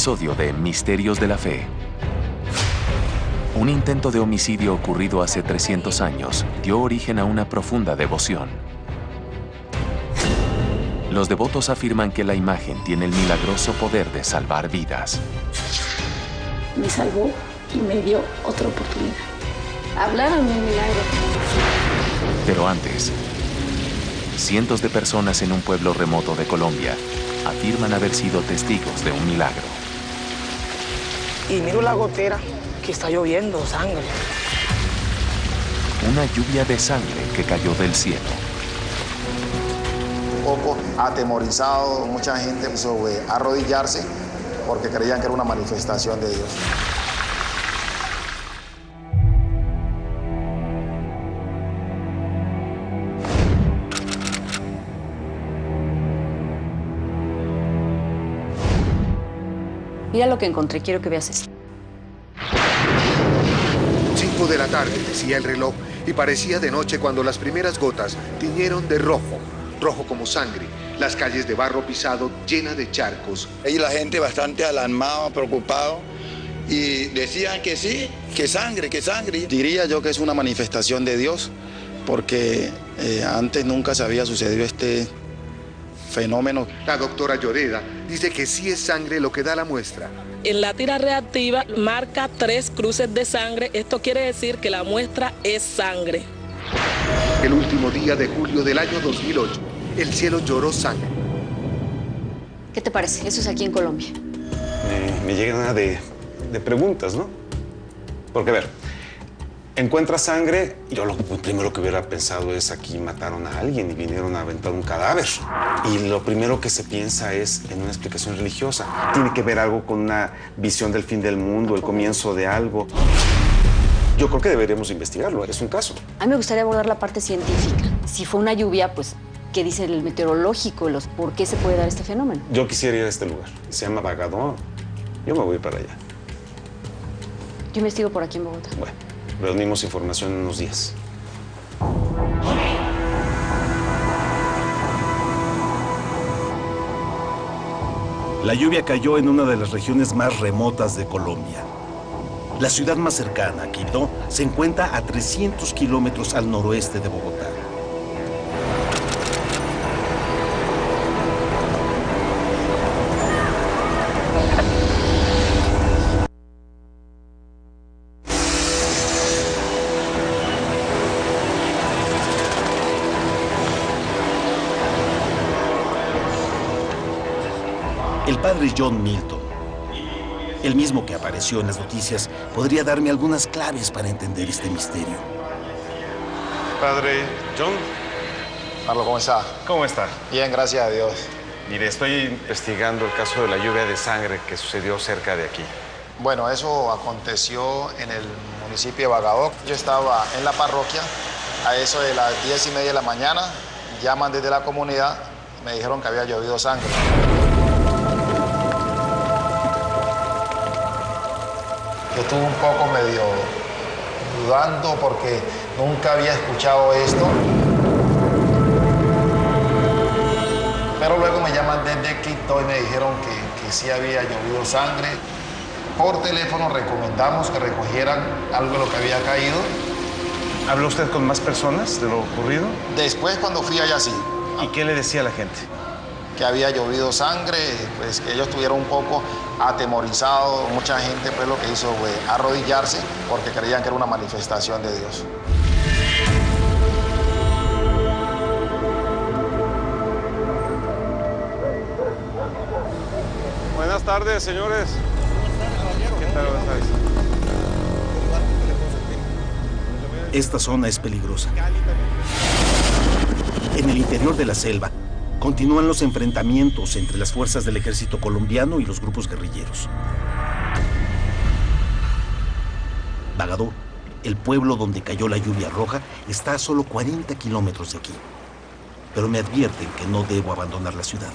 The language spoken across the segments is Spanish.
episodio de Misterios de la Fe. Un intento de homicidio ocurrido hace 300 años dio origen a una profunda devoción. Los devotos afirman que la imagen tiene el milagroso poder de salvar vidas. Me salvó y me dio otra oportunidad. Hablaron de un milagro. Pero antes, cientos de personas en un pueblo remoto de Colombia afirman haber sido testigos de un milagro. Y miro la gotera que está lloviendo sangre. Una lluvia de sangre que cayó del cielo. Un poco atemorizado, mucha gente quiso arrodillarse porque creían que era una manifestación de Dios. Mira lo que encontré, quiero que veas esto. 5 de la tarde, decía el reloj, y parecía de noche cuando las primeras gotas tiñeron de rojo, rojo como sangre, las calles de barro pisado llenas de charcos. Y la gente bastante alarmada, preocupada, y decían que sí, que sangre, que sangre. Diría yo que es una manifestación de Dios, porque antes nunca se había sucedido este fenómeno. La doctora Lloreda dice que sí es sangre lo que da la muestra. En la tira reactiva marca 3 cruces de sangre. Esto quiere decir que la muestra es sangre. El último día de julio del año 2008, el cielo lloró sangre. ¿Qué te parece? Eso es aquí en Colombia. Me llegan de preguntas, ¿no? Porque, a ver, encuentras sangre, yo lo primero que hubiera pensado es aquí mataron a alguien y vinieron a aventar un cadáver. Y lo primero que se piensa es en una explicación religiosa. Tiene que ver algo con una visión del fin del mundo, el comienzo de algo. Yo creo que deberíamos investigarlo, es un caso. A mí me gustaría abordar la parte científica. Si fue una lluvia, pues, ¿qué dice el meteorológico? ¿Por qué se puede dar este fenómeno? Yo quisiera ir a este lugar, se llama Bagadó. Yo me voy para allá. Yo investigo por aquí en Bogotá. Bueno, reunimos información en unos días. La lluvia cayó en una de las regiones más remotas de Colombia. La ciudad más cercana, Quito, se encuentra a 300 kilómetros al noroeste de Bogotá. El padre John Milton, el mismo que apareció en las noticias, podría darme algunas claves para entender este misterio. Padre John. Carlos, ¿cómo está? ¿Cómo está? Bien, gracias a Dios. Mire, estoy investigando el caso de la lluvia de sangre que sucedió cerca de aquí. Bueno, eso aconteció en el municipio de Bagadó. Yo estaba en la parroquia, a eso de las 10:30 de la mañana, llaman desde la comunidad, me dijeron que había llovido sangre. Yo estuve un poco medio dudando porque nunca había escuchado esto. Pero luego me llaman desde Quito y me dijeron que sí había llovido sangre. Por teléfono recomendamos que recogieran algo de lo que había caído. ¿Habló usted con más personas de lo ocurrido? Después, cuando fui allá, sí. ¿Y qué le decía a la gente? Que había llovido sangre, pues que ellos estuvieron un poco atemorizados. Mucha gente pues lo que hizo fue arrodillarse porque creían que era una manifestación de Dios. Buenas tardes, señores. ¿Qué tal? Buenas tardes. Esta zona es peligrosa. En el interior de la selva, continúan los enfrentamientos entre las fuerzas del ejército colombiano y los grupos guerrilleros. Bagadó, el pueblo donde cayó la lluvia roja, está a solo 40 kilómetros de aquí. Pero me advierten que no debo abandonar la ciudad.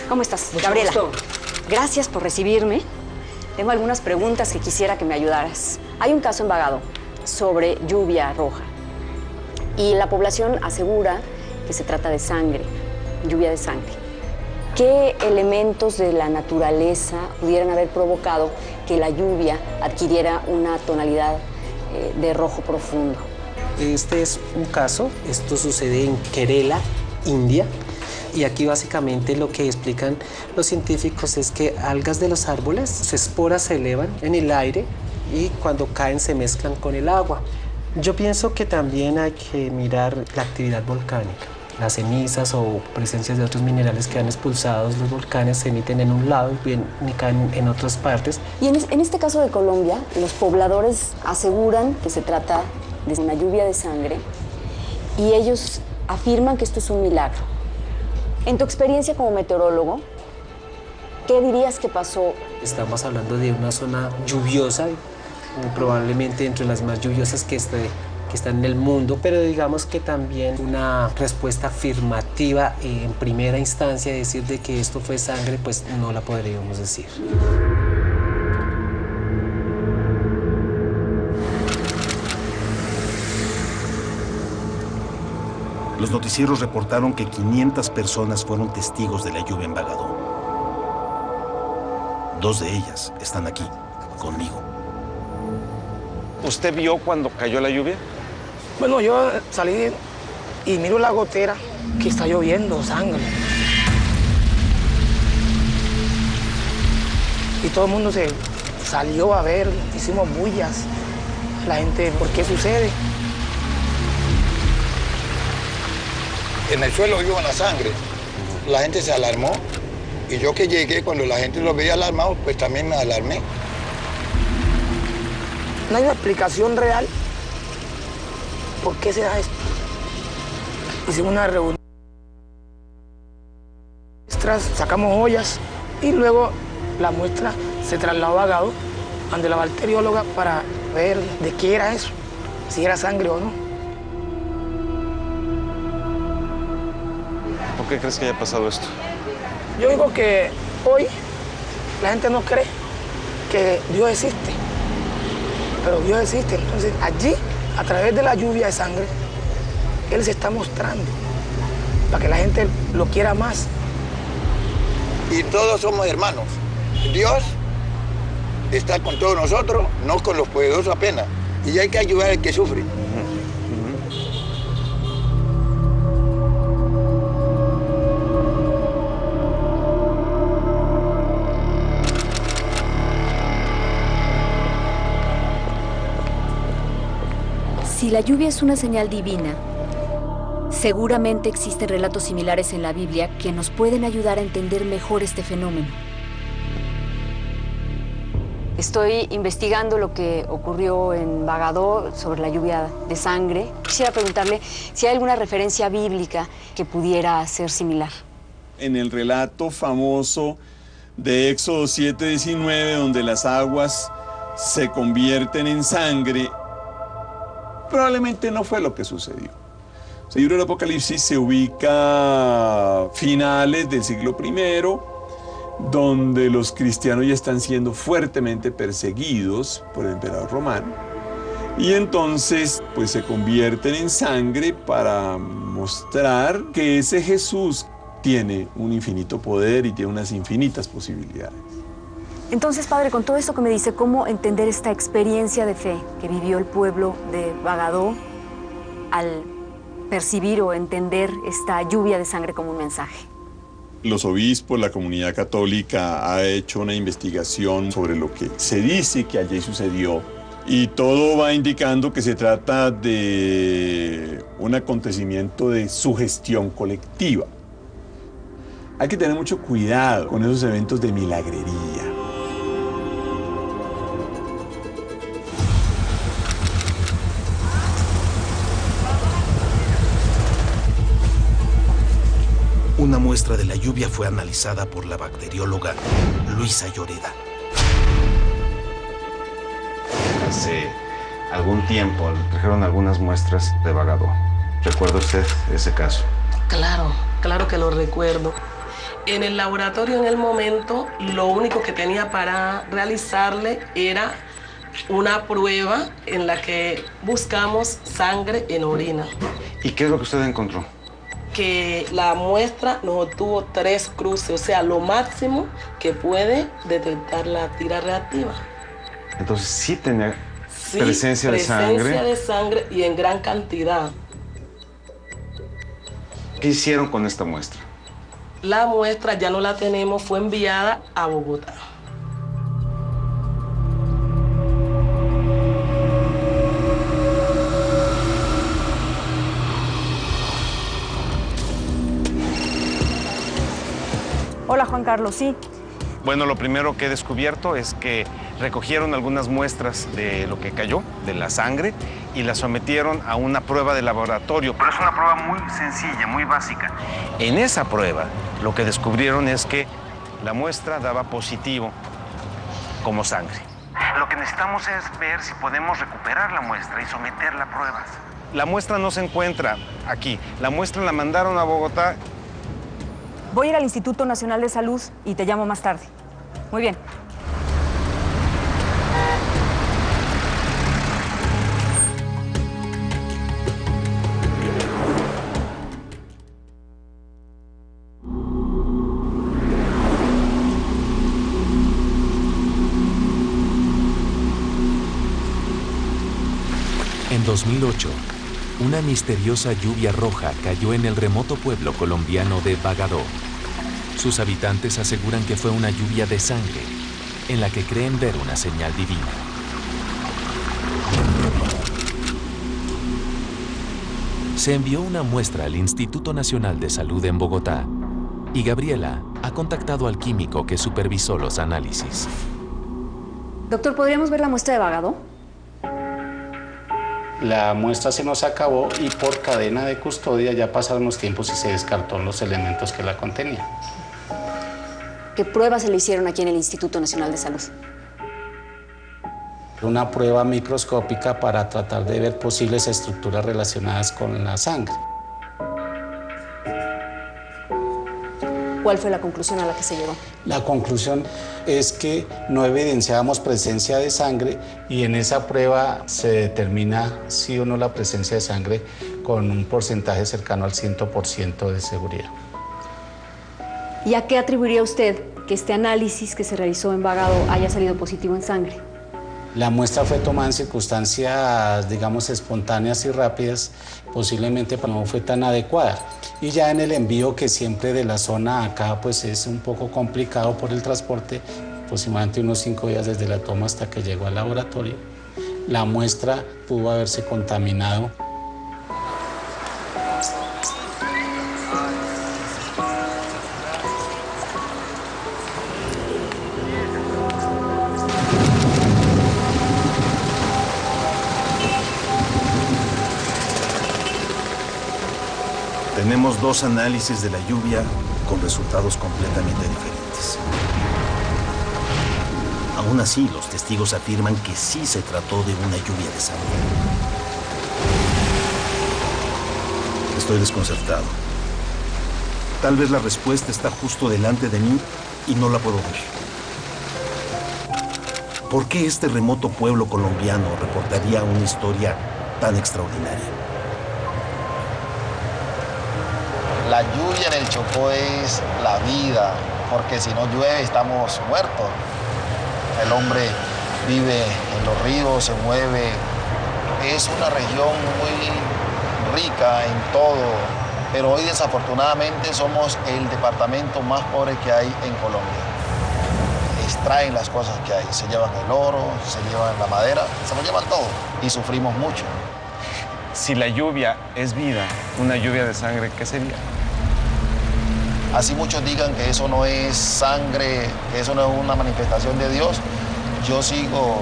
¿Cómo estás, Mucho Gabriela? gusto. Gracias por recibirme. Tengo algunas preguntas que quisiera que me ayudaras. Hay un caso en Bagado sobre lluvia roja y la población asegura que se trata de sangre, lluvia de sangre. ¿Qué elementos de la naturaleza pudieran haber provocado que la lluvia adquiriera una tonalidad de rojo profundo? Este es un caso, esto sucede en Kerala, India, y aquí básicamente lo que explican los científicos es que algas de los árboles, sus esporas se elevan en el aire y cuando caen se mezclan con el agua. Yo pienso que también hay que mirar la actividad volcánica. Las cenizas o presencias de otros minerales que han expulsado los volcanes se emiten en un lado y caen en otras partes. Y en este caso de Colombia, los pobladores aseguran que se trata de una lluvia de sangre y ellos afirman que esto es un milagro. En tu experiencia como meteorólogo, ¿qué dirías que pasó? Estamos hablando de una zona lluviosa, probablemente entre las más lluviosas que están en el mundo, pero digamos que también una respuesta afirmativa en primera instancia, decir de que esto fue sangre, pues no la podríamos decir. Los noticieros reportaron que 500 personas fueron testigos de la lluvia en Bagado. 2 de ellas están aquí, conmigo. ¿Usted vio cuando cayó la lluvia? Bueno, yo salí y miro la gotera que está lloviendo sangre. Y todo el mundo se salió a ver, hicimos bullas. La gente, ¿por qué sucede? En el suelo iba la sangre. La gente se alarmó y yo que llegué, cuando la gente lo veía alarmado, pues también me alarmé. No hay una explicación real por qué se da esto. Hicimos una reunión, sacamos ollas y luego la muestra se trasladó a Bagado, ante la bacterióloga, para ver de qué era eso, si era sangre o no. ¿Por qué crees que haya pasado esto? Yo digo que hoy la gente no cree que Dios existe, pero Dios existe. Entonces allí, a través de la lluvia de sangre, Él se está mostrando para que la gente lo quiera más. Y todos somos hermanos. Dios está con todos nosotros, no con los poderosos apenas. Y hay que ayudar al que sufre. Si la lluvia es una señal divina, seguramente existen relatos similares en la Biblia que nos pueden ayudar a entender mejor este fenómeno. Estoy investigando lo que ocurrió en Bagado sobre la lluvia de sangre. Quisiera preguntarle si hay alguna referencia bíblica que pudiera ser similar. En el relato famoso de Éxodo 7:19, donde las aguas se convierten en sangre, probablemente no fue lo que sucedió. El libro del Apocalipsis se ubica a finales del siglo I, donde los cristianos ya están siendo fuertemente perseguidos por el emperador romano, y entonces pues se convierten en sangre para mostrar que ese Jesús tiene un infinito poder y tiene unas infinitas posibilidades. Entonces, padre, con todo esto que me dice, ¿cómo entender esta experiencia de fe que vivió el pueblo de Bagado al percibir o entender esta lluvia de sangre como un mensaje? Los obispos, la comunidad católica ha hecho una investigación sobre lo que se dice que allí sucedió, y todo va indicando que se trata de un acontecimiento de sugestión colectiva. Hay que tener mucho cuidado con esos eventos de milagrería. Una muestra de la lluvia fue analizada por la bacterióloga Luisa Lloreda. Hace algún tiempo trajeron algunas muestras de Bagado. ¿Recuerda usted ese caso? Claro, claro que lo recuerdo. En el laboratorio en el momento, lo único que tenía para realizarle era una prueba en la que buscamos sangre en orina. ¿Y qué es lo que usted encontró? Que la muestra nos obtuvo 3 cruces, o sea, lo máximo que puede detectar la tira reactiva. Entonces sí tenía presencia de sangre. Presencia de sangre y en gran cantidad. ¿Qué hicieron con esta muestra? La muestra ya no la tenemos, fue enviada a Bogotá. Hola, Juan Carlos, sí. Bueno, lo primero que he descubierto es que recogieron algunas muestras de lo que cayó, de la sangre, y las sometieron a una prueba de laboratorio. Pero es una prueba muy sencilla, muy básica. En esa prueba, lo que descubrieron es que la muestra daba positivo como sangre. Lo que necesitamos es ver si podemos recuperar la muestra y someterla a pruebas. La muestra no se encuentra aquí. La muestra la mandaron a Bogotá. Voy a ir al Instituto Nacional de Salud y te llamo más tarde. Muy bien. En 2008, una misteriosa lluvia roja cayó en el remoto pueblo colombiano de Bagadó. Sus habitantes aseguran que fue una lluvia de sangre, en la que creen ver una señal divina. Se envió una muestra al Instituto Nacional de Salud en Bogotá y Gabriela ha contactado al químico que supervisó los análisis. Doctor, ¿podríamos ver la muestra de Bagadó? La muestra se nos acabó y por cadena de custodia ya pasaron los tiempos y se descartó los elementos que la contenían. ¿Qué pruebas se le hicieron aquí en el Instituto Nacional de Salud? Una prueba microscópica para tratar de ver posibles estructuras relacionadas con la sangre. ¿Cuál fue la conclusión a la que se llegó? La conclusión es que no evidenciábamos presencia de sangre y en esa prueba se determina sí o no la presencia de sangre con un porcentaje cercano al 100% de seguridad. ¿Y a qué atribuiría usted que este análisis que se realizó en Bagadó haya salido positivo en sangre? La muestra fue tomada en circunstancias, digamos, espontáneas y rápidas, posiblemente no fue tan adecuada. Y ya en el envío, que siempre de la zona acá pues es un poco complicado por el transporte, aproximadamente unos 5 días desde la toma hasta que llegó al laboratorio, la muestra pudo haberse contaminado. Tenemos 2 análisis de la lluvia con resultados completamente diferentes. Aún así, los testigos afirman que sí se trató de una lluvia de sangre. Estoy desconcertado. Tal vez la respuesta está justo delante de mí y no la puedo ver. ¿Por qué este remoto pueblo colombiano reportaría una historia tan extraordinaria? La lluvia en el Chocó es la vida, porque si no llueve estamos muertos. El hombre vive en los ríos, se mueve. Es una región muy rica en todo, pero hoy desafortunadamente somos el departamento más pobre que hay en Colombia. Extraen las cosas que hay, se llevan el oro, se llevan la madera, se lo llevan todo y sufrimos mucho. Si la lluvia es vida, una lluvia de sangre, ¿qué sería? Así muchos digan que eso no es sangre, que eso no es una manifestación de Dios, yo sigo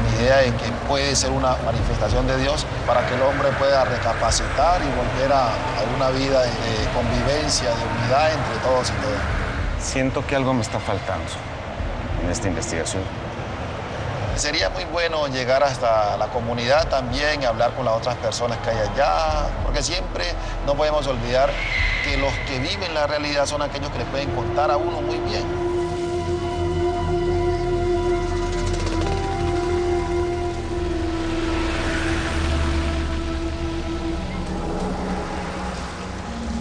mi idea de que puede ser una manifestación de Dios para que el hombre pueda recapacitar y volver a una vida de convivencia, de unidad entre todos y todas. Siento que algo me está faltando en esta investigación. Sería muy bueno llegar hasta la comunidad también y hablar con las otras personas que hay allá, porque siempre no podemos olvidar que los que viven la realidad son aquellos que le pueden contar a uno muy bien.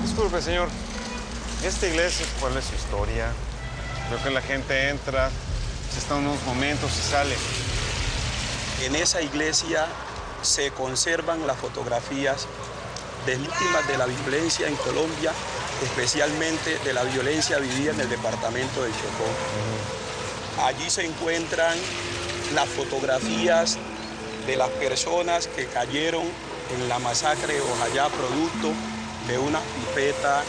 Disculpe, señor. Esta iglesia, ¿cuál es su historia? Creo que la gente entra, se está unos momentos y sale. En esa iglesia se conservan las fotografías de víctimas de la violencia en Colombia, especialmente de la violencia vivida en el departamento del Chocó. Allí se encuentran las fotografías de las personas que cayeron en la masacre de Ojayá, producto de una pipeta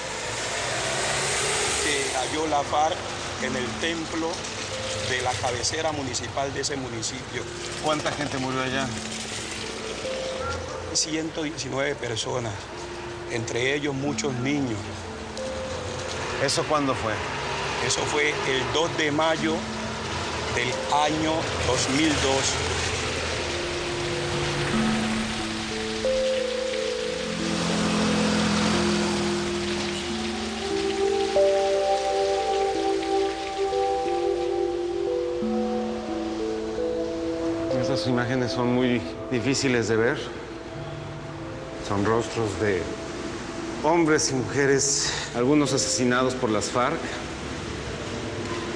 que cayó la FARC en el templo de la cabecera municipal de ese municipio. ¿Cuánta gente murió allá? 119 personas, entre ellos muchos niños. ¿Eso cuándo fue? Eso fue el 2 de mayo del año 2002. Estas imágenes son muy difíciles de ver. Son rostros de hombres y mujeres, algunos asesinados por las FARC,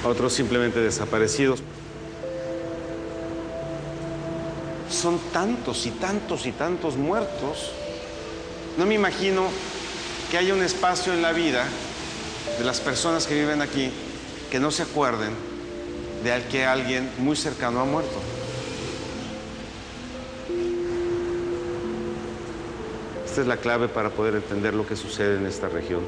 otros simplemente desaparecidos. Son tantos y tantos y tantos muertos. No me imagino que haya un espacio en la vida de las personas que viven aquí que no se acuerden de que alguien muy cercano ha muerto. Esta es la clave para poder entender lo que sucede en esta región.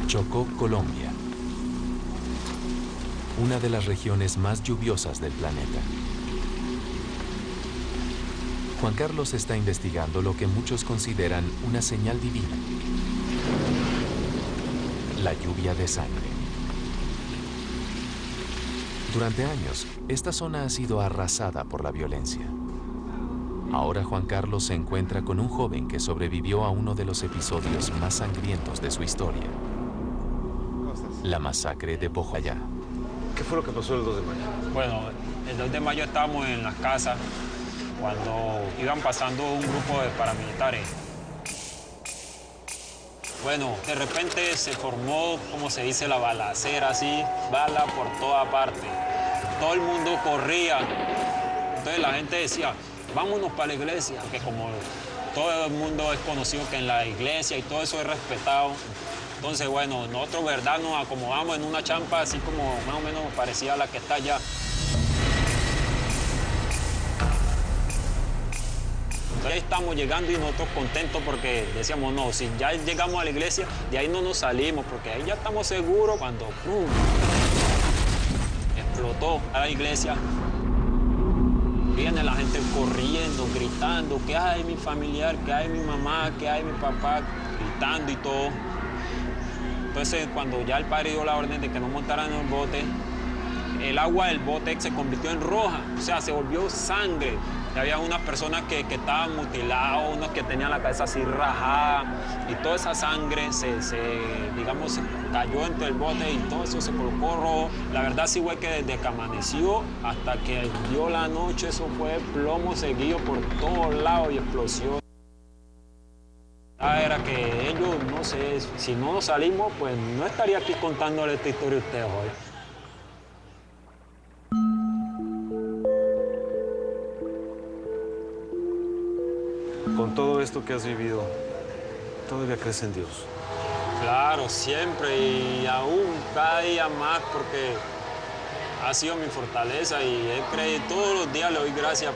Chocó, Colombia. Una de las regiones más lluviosas del planeta. Juan Carlos está investigando lo que muchos consideran una señal divina: la lluvia de sangre. Durante años, esta zona ha sido arrasada por la violencia. Ahora Juan Carlos se encuentra con un joven que sobrevivió a uno de los episodios más sangrientos de su historia: la masacre de Ojayá. ¿Qué fue lo que pasó el 2 de mayo? Bueno, el 2 de mayo estábamos en las casas cuando iban pasando un grupo de paramilitares. Bueno, de repente se formó, como se dice, la balacera, así, bala por toda parte. Todo el mundo corría. Entonces la gente decía, vámonos para la iglesia, que como todo el mundo es conocido que en la iglesia y todo eso es respetado. Entonces, bueno, nosotros, verdad, nos acomodamos en una champa así como más o menos parecida a la que está allá. Entonces estamos llegando y nosotros contentos porque decíamos, no, si ya llegamos a la iglesia, de ahí no nos salimos, porque ahí ya estamos seguros cuando ¡pum!, explotó a la iglesia. Viene la gente corriendo, gritando, ¿qué hay mi familiar? ¿Qué hay mi mamá? ¿Qué hay mi papá? Gritando y todo. Entonces, cuando ya el padre dio la orden de que no montaran en el bote, el agua del bote se convirtió en roja, o sea, se volvió sangre. Y había unas personas que estaban mutiladas, unos que tenían la cabeza así rajada, y toda esa sangre digamos, se cayó entre el bote y todo eso se colocó rojo. La verdad sí fue que desde que amaneció hasta que dio la noche, eso fue plomo seguido por todos lados y explosión. Era que ellos, no sé, si no nos salimos, pues no estaría aquí contándole esta historia a ustedes hoy. Con todo esto que has vivido, ¿todavía crees en Dios? Claro, siempre y aún cada día más, porque ha sido mi fortaleza y he creído, todos los días le doy gracias.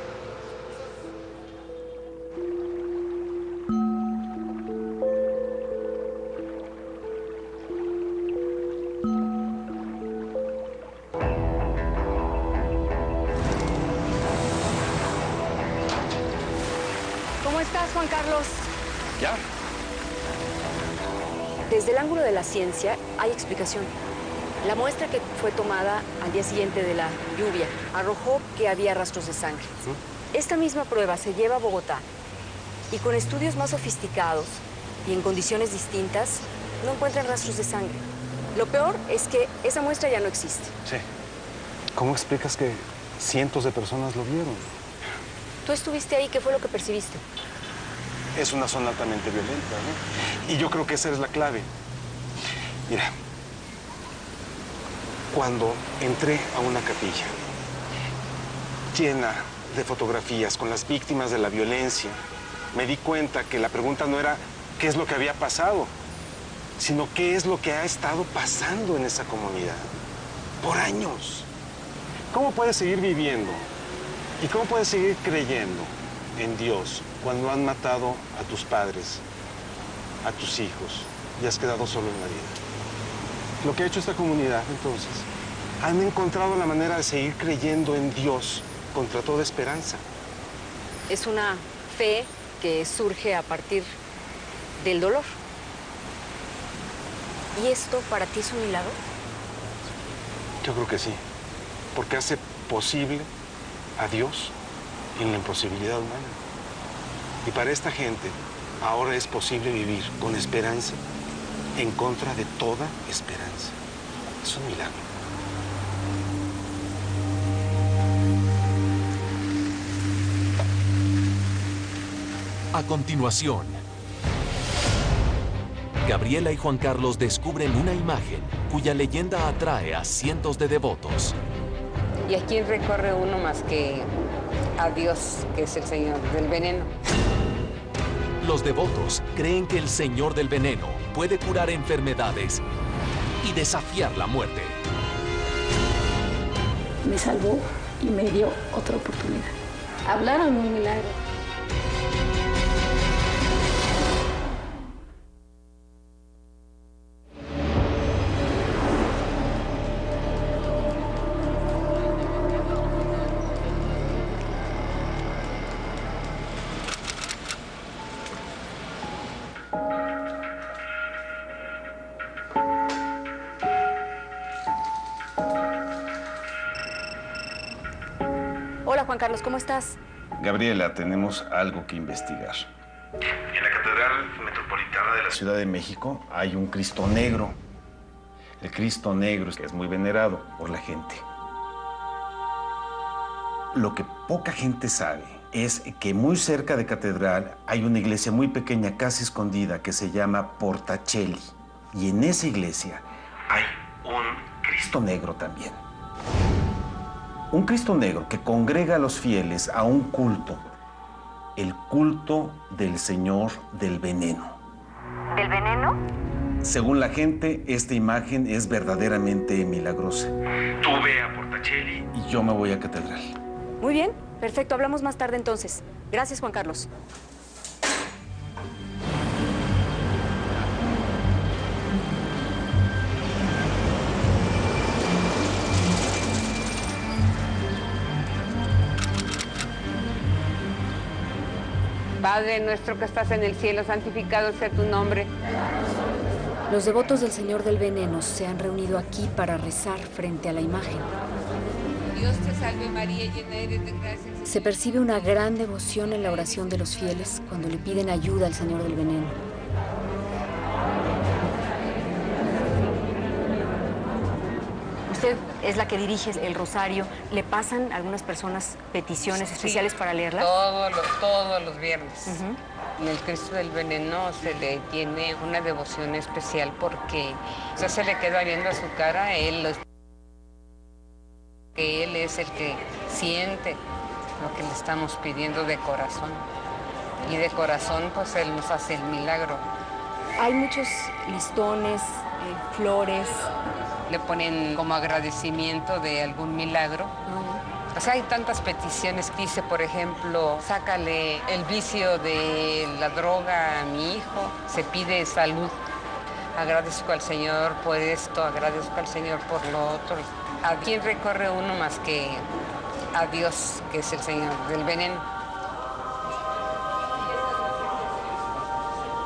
¿Cómo estás, Juan Carlos? ¿Ya? Desde el ángulo de la ciencia hay explicación. La muestra que fue tomada al día siguiente de la lluvia arrojó que había rastros de sangre. Esta misma prueba se lleva a Bogotá y con estudios más sofisticados y en condiciones distintas no encuentran rastros de sangre. Lo peor es que esa muestra ya no existe. Sí. ¿Cómo explicas que cientos de personas lo vieron? ¿Tú estuviste ahí? ¿Qué fue lo que percibiste? Es una zona altamente violenta, ¿no? Y yo creo que esa es la clave. Mira, cuando entré a una capilla llena de fotografías con las víctimas de la violencia, me di cuenta que la pregunta no era qué es lo que había pasado, sino qué es lo que ha estado pasando en esa comunidad por años. ¿Cómo puedes seguir viviendo y cómo puedes seguir creyendo en Dios cuando han matado a tus padres, a tus hijos y has quedado solo en la vida? Lo que ha hecho esta comunidad, entonces, han encontrado la manera de seguir creyendo en Dios contra toda esperanza. Es una fe que surge a partir del dolor. ¿Y esto para ti es un milagro? Yo creo que sí, porque hace posible a Dios en la imposibilidad humana. Y para esta gente ahora es posible vivir con esperanza en contra de toda esperanza. Es un milagro. A continuación, Gabriela y Juan Carlos descubren una imagen cuya leyenda atrae a cientos de devotos. ¿Y a quién recorre uno más que a Dios, que es el Señor del Veneno? Los devotos creen que el Señor del Veneno puede curar enfermedades y desafiar la muerte. Me salvó y me dio otra oportunidad. Hablaron de un milagro. Hola, Juan Carlos, ¿cómo estás? Gabriela, tenemos algo que investigar. En la Catedral Metropolitana de la Ciudad de México hay un Cristo Negro. El Cristo Negro es muy venerado por la gente. Lo que poca gente sabe es que muy cerca de Catedral hay una iglesia muy pequeña, casi escondida, que se llama Portacelli. Y en esa iglesia hay un Cristo Negro también. Un Cristo Negro que congrega a los fieles a un culto, el culto del Señor del Veneno. ¿Del veneno? Según la gente, esta imagen es verdaderamente milagrosa. Tú ve a Portacelli y yo me voy a Catedral. Muy bien, perfecto, hablamos más tarde entonces. Gracias, Juan Carlos. Padre nuestro que estás en el cielo, santificado sea tu nombre. Los devotos del Señor del Veneno se han reunido aquí para rezar frente a la imagen. Dios te salve María, llena eres de gracia. Se percibe una gran devoción en la oración de los fieles cuando le piden ayuda al Señor del Veneno. Usted es la que dirige el rosario. ¿Le pasan a algunas personas peticiones especiales para leerlas? Todos los viernes. En el Cristo del Veneno se le tiene una devoción especial porque usted se le queda viendo a su cara a él, que él es el que siente lo que le estamos pidiendo de corazón. Y de corazón, pues él nos hace el milagro. Hay muchos listones, flores. Le ponen como agradecimiento de algún milagro. O sea, hay tantas peticiones que dice, por ejemplo, sácale el vicio de la droga a mi hijo, se pide salud. Agradezco al Señor por esto, agradezco al Señor por lo otro. ¿A quién recorre uno más que a Dios, que es el Señor del Veneno?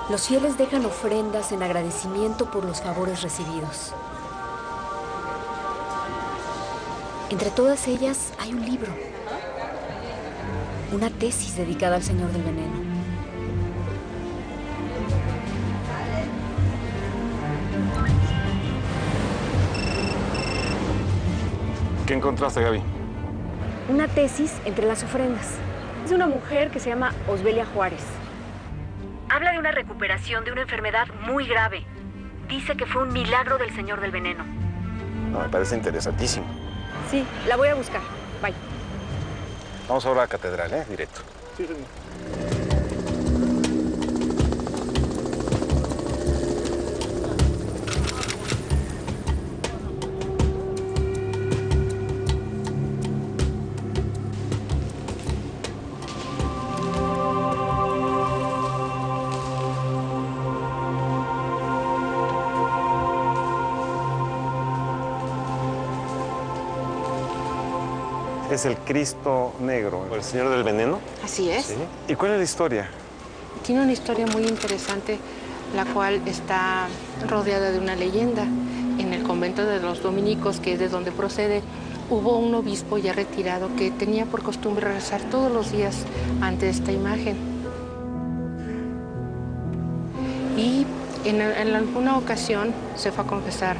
Los fieles dejan ofrendas en agradecimiento por los favores recibidos. Entre todas ellas hay un libro, una tesis dedicada al Señor del Veneno. ¿Qué encontraste, Gaby? Una tesis entre las ofrendas. Es de una mujer que se llama Osbelia Juárez. Habla de una recuperación de una enfermedad muy grave. Dice que fue un milagro del Señor del Veneno. No, me parece interesantísimo. Sí, la voy a buscar. Bye. Vamos ahora a la catedral, ¿eh? Directo. Sí, señor. Es el Cristo Negro, el Señor del Veneno. Así es. ¿Sí? ¿Y cuál es la historia? Tiene una historia muy interesante, la cual está rodeada de una leyenda. En el convento de los dominicos, que es de donde procede, hubo un obispo ya retirado que tenía por costumbre rezar todos los días ante esta imagen. Y en alguna ocasión se fue a confesar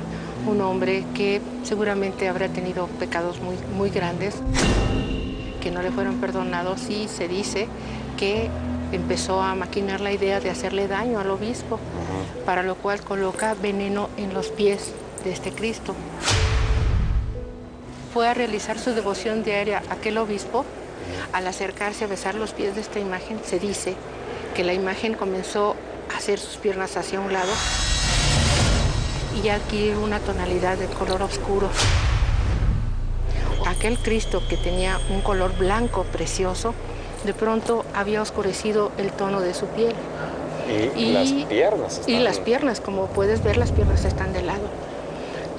un hombre que seguramente habrá tenido pecados muy grandes, que no le fueron perdonados, y se dice que empezó a maquinar la idea de hacerle daño al obispo, para lo cual coloca veneno en los pies de este Cristo. Fue a realizar su devoción diaria aquel obispo. Al acercarse a besar los pies de esta imagen, se dice que la imagen comenzó a hacer sus piernas hacia un lado y adquirir una tonalidad de color oscuro. Aquel Cristo, que tenía un color blanco precioso, de pronto había oscurecido el tono de su piel. Y las piernas están... Y las piernas, como puedes ver, las piernas están de lado.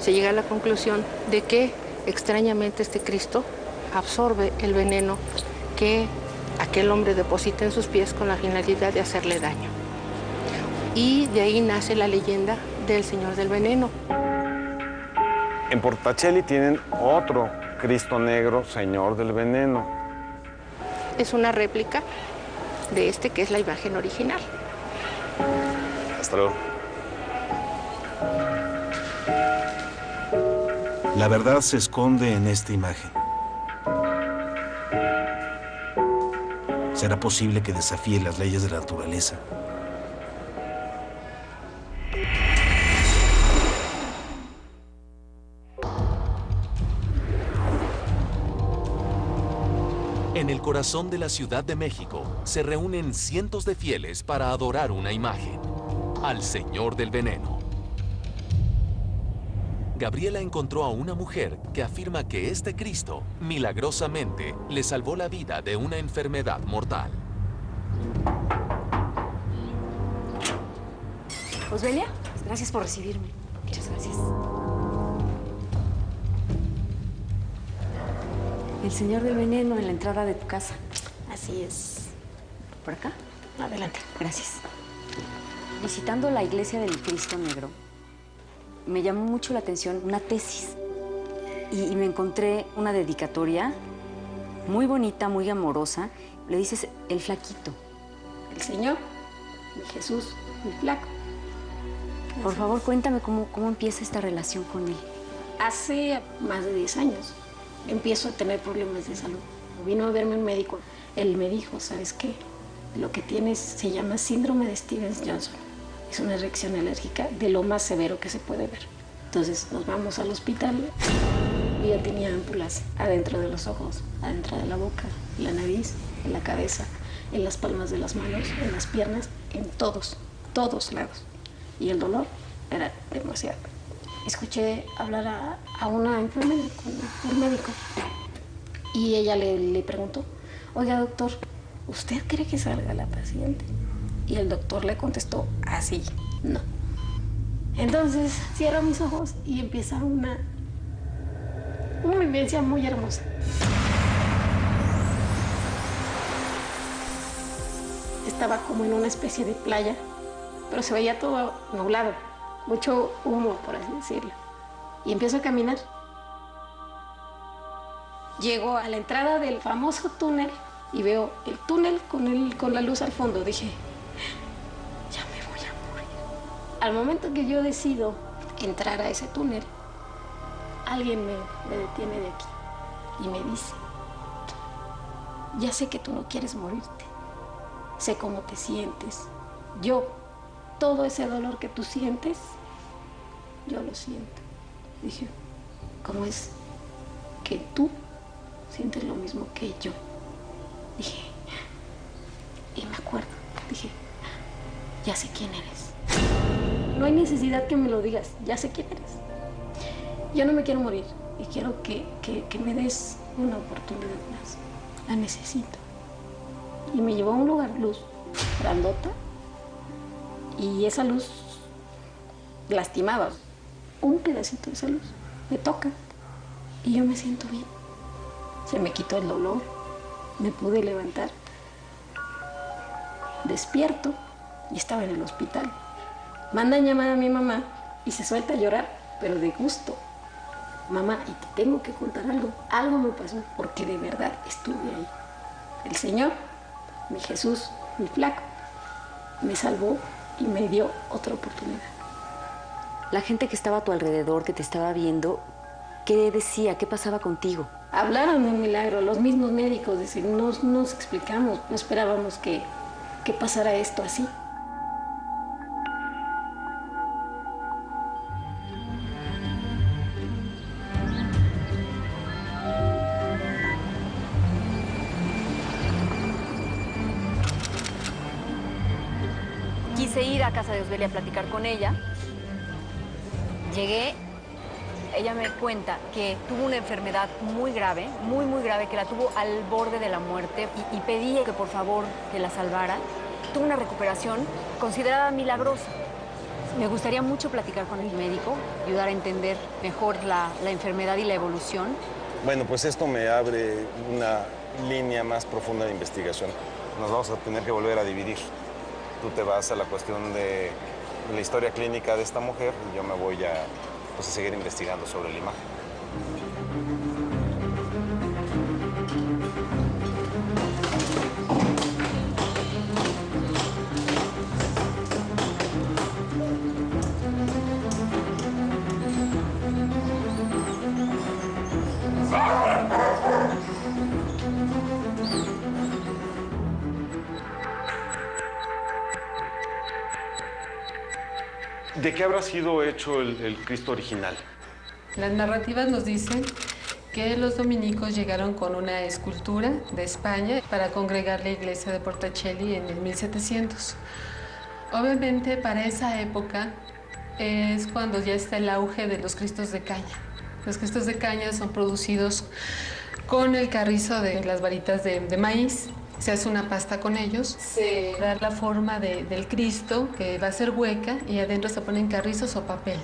Se llega a la conclusión de que, extrañamente, este Cristo absorbe el veneno que aquel hombre deposita en sus pies con la finalidad de hacerle daño. Y de ahí nace la leyenda del Señor del Veneno. En Portacelli tienen otro Cristo Negro, Señor del Veneno. Es una réplica de este, que es la imagen original. Hasta luego. La verdad se esconde en esta imagen. ¿Será posible que desafíe las leyes de la naturaleza? En el corazón de la Ciudad de México se reúnen cientos de fieles para adorar una imagen, al Señor del Veneno. Gabriela encontró a una mujer que afirma que este Cristo, milagrosamente, le salvó la vida de una enfermedad mortal. Osbelia, gracias por recibirme. Muchas gracias. El Señor del Veneno en la entrada de tu casa. Así es. ¿Por acá? Adelante. Gracias. Visitando la iglesia del Cristo Negro, me llamó mucho la atención una tesis. Y me encontré una dedicatoria muy bonita, muy amorosa. Le dices el flaquito. El Señor, el Jesús, el flaco. Por favor, cuéntame cómo empieza esta relación con él. Hace más de 10 años empiezo a tener problemas de salud. Vino a verme un médico. Él me dijo, ¿sabes qué? Lo que tienes se llama síndrome de Stevens-Johnson. Es una reacción alérgica de lo más severo que se puede ver. Entonces nos vamos al hospital y ya tenía ámpulas adentro de los ojos, adentro de la boca, en la nariz, en la cabeza, en las palmas de las manos, en las piernas, en todos lados. Y el dolor era demasiado. Escuché hablar a una enfermera con el médico y ella le preguntó, oiga doctor, ¿usted cree que salga la paciente? Y el doctor le contestó así, no. Entonces cierro mis ojos y empieza una vivencia muy hermosa. Estaba como en una especie de playa pero se veía todo nublado, mucho humo, por así decirlo. Y empiezo a caminar. Llego a la entrada del famoso túnel y veo el túnel con la luz al fondo. Dije, ya me voy a morir. Al momento que yo decido entrar a ese túnel, alguien me detiene de aquí y me dice, ya sé que tú no quieres morirte, sé cómo te sientes. Yo, todo ese dolor que tú sientes, yo lo siento. Dije, ¿cómo es que tú sientes lo mismo que yo? Dije, y me acuerdo, dije, ya sé quién eres. No hay necesidad que me lo digas, ya sé quién eres. Yo no me quiero morir y quiero que me des una oportunidad más. La necesito. Y me llevó a un lugar, luz grandota, y esa luz lastimaba. Un pedacito de esa luz me toca y yo me siento bien. Se me quitó el dolor, me pude levantar. Despierto y estaba en el hospital. Mandan llamar a mi mamá y se suelta a llorar, pero de gusto. Mamá, y te tengo que contar algo. Algo me pasó porque de verdad estuve ahí. El Señor, mi Jesús, mi flaco, me salvó y me dio otra oportunidad. La gente que estaba a tu alrededor, que te estaba viendo, ¿qué decía? ¿Qué pasaba contigo? Hablaron de un milagro, los mismos médicos, decían, no nos explicamos, no esperábamos que pasara esto así. Quise ir a casa de Osbelia a platicar con ella. Llegué, ella me cuenta que tuvo una enfermedad muy grave, muy grave, que la tuvo al borde de la muerte y pedí que por favor que la salvara. Tuvo una recuperación considerada milagrosa. Me gustaría mucho platicar con el médico, ayudar a entender mejor la enfermedad y la evolución. Bueno, pues esto me abre una línea más profunda de investigación. Nos vamos a tener que volver a dividir. Tú te vas a la cuestión de la historia clínica de esta mujer y yo me voy a seguir investigando sobre la imagen. ¿De qué habrá sido hecho el Cristo original? Las narrativas nos dicen que los dominicos llegaron con una escultura de España para congregar la iglesia de Portacelli en el 1700. Obviamente, para esa época es cuando ya está el auge de los cristos de caña. Los cristos de caña son producidos con el carrizo de las varitas de maíz. Se hace una pasta con ellos, se da la forma del Cristo, que va a ser hueca, y adentro se ponen carrizos o papel.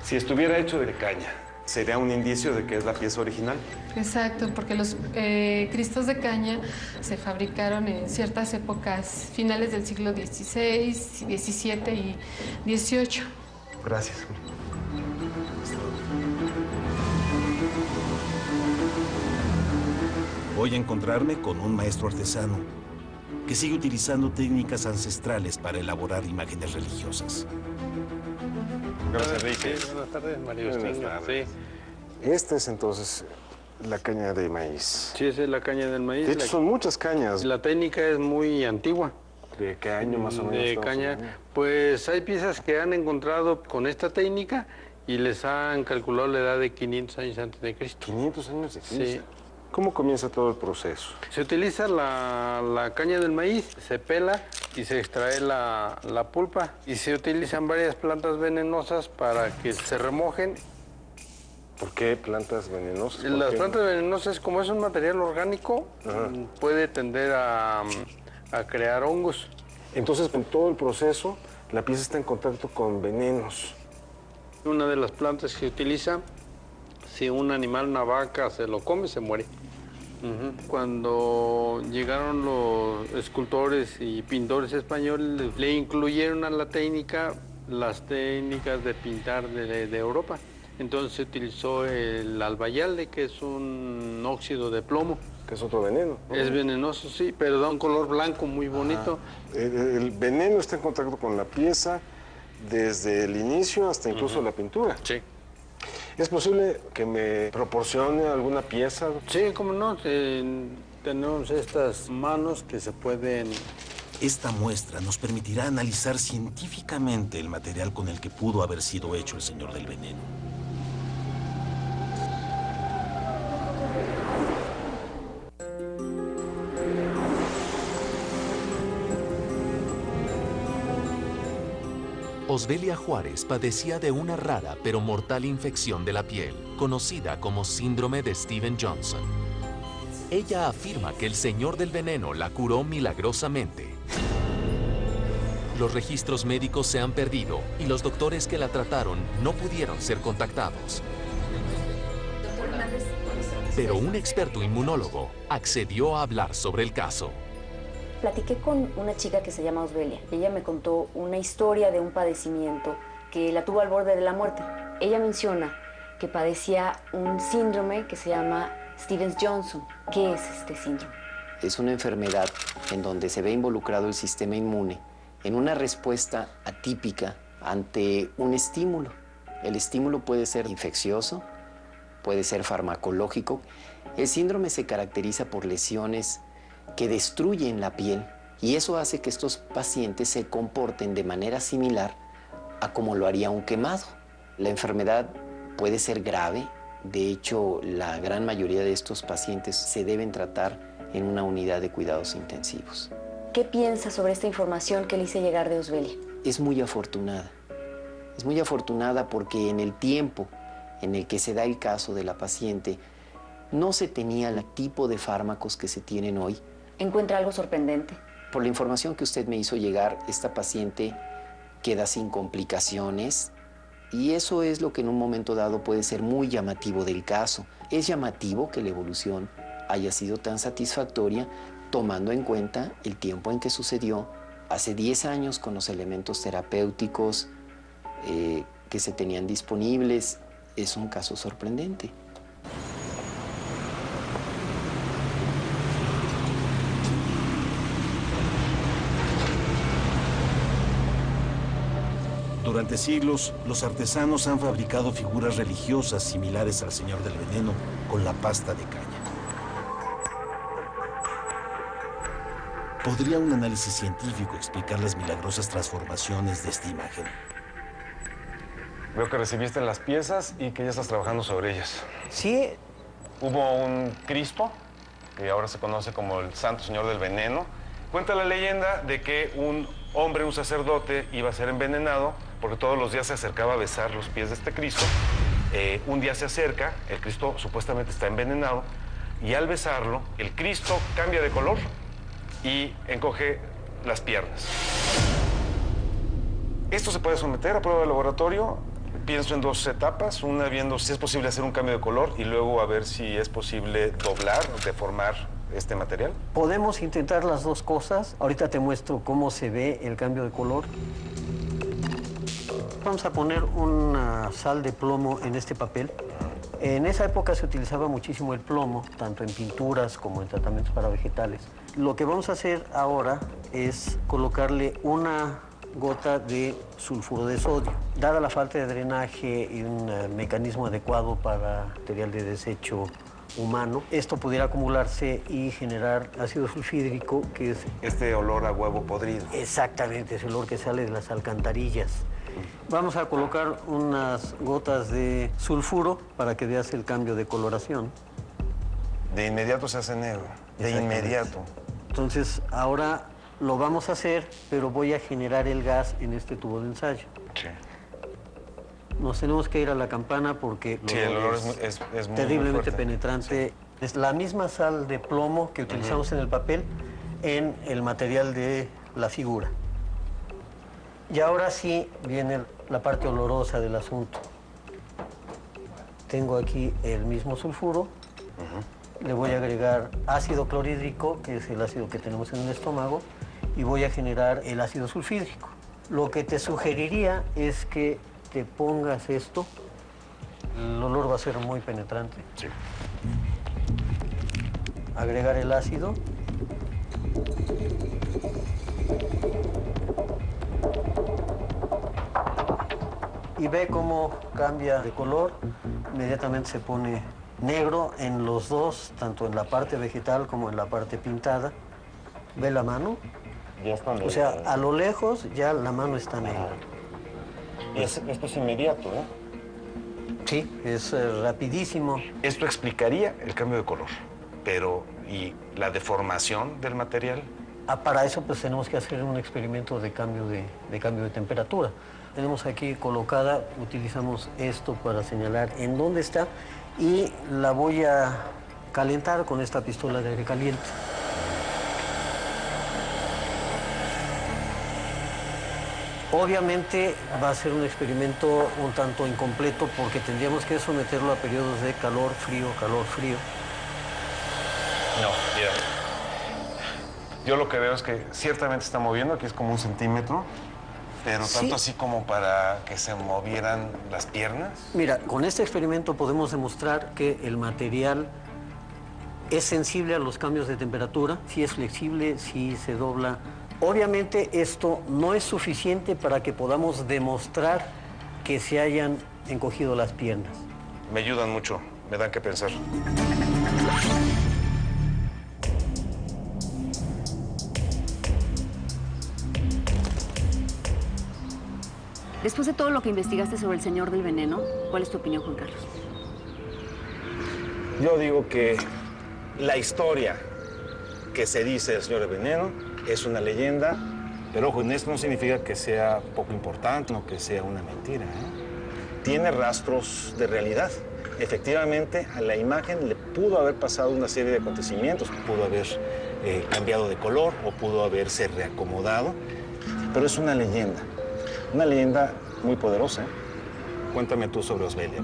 Si estuviera hecho de caña, ¿sería un indicio de que es la pieza original? Exacto, porque los Cristos de caña se fabricaron en ciertas épocas, finales del siglo XVI, XVII y XVIII. Gracias. Voy a encontrarme con un maestro artesano que sigue utilizando técnicas ancestrales para elaborar imágenes religiosas. Gracias, Enrique. Sí, buenas tardes, María Agustina. Sí. Esta es entonces la caña de maíz. Sí, esa es la caña del maíz. De hecho, son muchas cañas. La técnica es muy antigua. ¿De qué año más o menos? De caña. Pues hay piezas que han encontrado con esta técnica y les han calculado la edad de 500 años antes de Cristo. 500 años de Cristo. Sí. ¿Cómo comienza todo el proceso? Se utiliza la caña del maíz, se pela y se extrae la pulpa. Y se utilizan varias plantas venenosas para que se remojen. ¿Por qué plantas venenosas? Las plantas venenosas, como es un material orgánico, puede tender a crear hongos. Entonces, con todo el proceso, la pieza está en contacto con venenos. Una de las plantas que se utiliza, si un animal, una vaca, se lo come, se muere. Cuando llegaron los escultores y pintores españoles, le incluyeron a la técnica las técnicas de pintar de Europa. Entonces se utilizó el albayalde, que es un óxido de plomo. Que es otro veneno, ¿no? Es venenoso, sí, pero da un color blanco muy bonito. El veneno está en contacto con la pieza desde el inicio hasta incluso la pintura. Sí. ¿Es posible que me proporcione alguna pieza? Sí, cómo no. Tenemos estas manos que se pueden... Esta muestra nos permitirá analizar científicamente el material con el que pudo haber sido hecho el Señor del Veneno. Osbelia Juárez padecía de una rara pero mortal infección de la piel, conocida como síndrome de Stevens-Johnson. Ella afirma que el Señor del Veneno la curó milagrosamente. Los registros médicos se han perdido y los doctores que la trataron no pudieron ser contactados. Pero un experto inmunólogo accedió a hablar sobre el caso. Platiqué con una chica que se llama Osbelia. Ella me contó una historia de un padecimiento que la tuvo al borde de la muerte. Ella menciona que padecía un síndrome que se llama Stevens-Johnson. ¿Qué es este síndrome? Es una enfermedad en donde se ve involucrado el sistema inmune en una respuesta atípica ante un estímulo. El estímulo puede ser infeccioso, puede ser farmacológico. El síndrome se caracteriza por lesiones que destruyen la piel y eso hace que estos pacientes se comporten de manera similar a como lo haría un quemado. La enfermedad puede ser grave, de hecho la gran mayoría de estos pacientes se deben tratar en una unidad de cuidados intensivos. ¿Qué piensa sobre esta información que le hice llegar de Osbelia? Es muy afortunada porque en el tiempo en el que se da el caso de la paciente no se tenía el tipo de fármacos que se tienen hoy. ¿Encuentra algo sorprendente? Por la información que usted me hizo llegar, esta paciente queda sin complicaciones y eso es lo que en un momento dado puede ser muy llamativo del caso. Es llamativo que la evolución haya sido tan satisfactoria tomando en cuenta el tiempo en que sucedió hace 10 años con los elementos terapéuticos que se tenían disponibles. Es un caso sorprendente. Durante siglos, los artesanos han fabricado figuras religiosas similares al Señor del Veneno con la pasta de caña. ¿Podría un análisis científico explicar las milagrosas transformaciones de esta imagen? Veo que recibiste las piezas y que ya estás trabajando sobre ellas. Sí. Hubo un Cristo, que ahora se conoce como el Santo Señor del Veneno. Cuenta la leyenda de que un hombre, un sacerdote, iba a ser envenenado porque todos los días se acercaba a besar los pies de este Cristo. Un día se acerca, el Cristo supuestamente está envenenado, y al besarlo, el Cristo cambia de color y encoge las piernas. Esto se puede someter a prueba de laboratorio. Pienso en 2 etapas, una viendo si es posible hacer un cambio de color y luego a ver si es posible doblar, deformar este material. Podemos intentar las 2 cosas. Ahorita te muestro cómo se ve el cambio de color. Vamos a poner una sal de plomo en este papel. En esa época se utilizaba muchísimo el plomo, tanto en pinturas como en tratamientos para vegetales. Lo que vamos a hacer ahora es colocarle una gota de sulfuro de sodio. Dada la falta de drenaje y un mecanismo adecuado para material de desecho humano, esto pudiera acumularse y generar ácido sulfídrico, que es... Este olor a huevo podrido. Exactamente, ese olor que sale de las alcantarillas. Vamos a colocar unas gotas de sulfuro para que veas el cambio de coloración. De inmediato se hace negro, de inmediato. Entonces, ahora lo vamos a hacer, pero voy a generar el gas en este tubo de ensayo. Sí. Nos tenemos que ir a la campana porque el olor es muy terriblemente fuerte. penetrante. Sí. Es la misma sal de plomo que utilizamos en el papel en el material de la figura. Y ahora sí viene la parte olorosa del asunto. Tengo aquí el mismo sulfuro le voy a agregar ácido clorhídrico, que es el ácido que tenemos en el estómago, y voy a generar el ácido sulfídrico. Lo que te sugeriría es que te pongas esto. El olor va a ser muy penetrante. Sí. Agregar el ácido. Y ve cómo cambia de color. Inmediatamente se pone negro en los dos, tanto en la parte vegetal como en la parte pintada. Ve la mano. Ya está negro. O sea, a lo lejos ya la mano está negra. Y esto es inmediato, ¿eh? Sí, es rapidísimo. Esto explicaría el cambio de color, pero ¿y la deformación del material? Para eso pues tenemos que hacer un experimento de cambio de temperatura. Tenemos aquí colocada, utilizamos esto para señalar en dónde está y la voy a calentar con esta pistola de aire caliente. Obviamente va a ser un experimento un tanto incompleto porque tendríamos que someterlo a periodos de calor, frío, calor, frío. No, mira. Yo lo que veo es que ciertamente está moviendo, aquí es como 1 centímetro, pero Sí. tanto así como para que se movieran las piernas. Mira, con este experimento podemos demostrar que el material es sensible a los cambios de temperatura, si es flexible, si se dobla. Obviamente esto no es suficiente para que podamos demostrar que se hayan encogido las piernas. Me ayudan mucho, me dan que pensar. Después de todo lo que investigaste sobre el Señor del Veneno, ¿cuál es tu opinión, Juan Carlos? Yo digo que la historia que se dice del Señor del Veneno es una leyenda, pero ojo, en esto no significa que sea poco importante o que sea una mentira, ¿eh? Tiene rastros de realidad. Efectivamente, a la imagen le pudo haber pasado una serie de acontecimientos, pudo haber cambiado de color o pudo haberse reacomodado, pero es una leyenda muy poderosa, ¿eh? Cuéntame tú sobre Osbelia.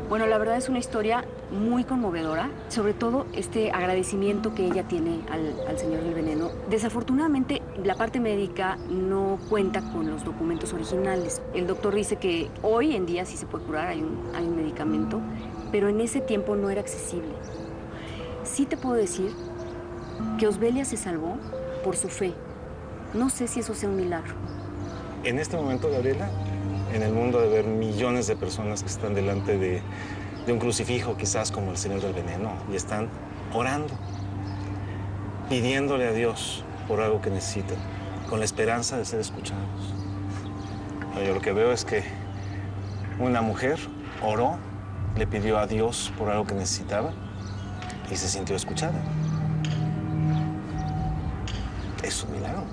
Bueno, la verdad es una historia muy conmovedora, sobre todo este agradecimiento que ella tiene al Señor del Veneno. Desafortunadamente, la parte médica no cuenta con los documentos originales. El doctor dice que hoy en día sí se puede curar, hay un medicamento, pero en ese tiempo no era accesible. Sí te puedo decir que Osbelia se salvó por su fe. No sé si eso sea un milagro. En este momento, Gabriela, en el mundo debe haber millones de personas que están delante de un crucifijo, quizás como el Señor del Veneno, y están orando, pidiéndole a Dios por algo que necesitan, con la esperanza de ser escuchados. Yo lo que veo es que una mujer oró, le pidió a Dios por algo que necesitaba y se sintió escuchada. Es un milagro.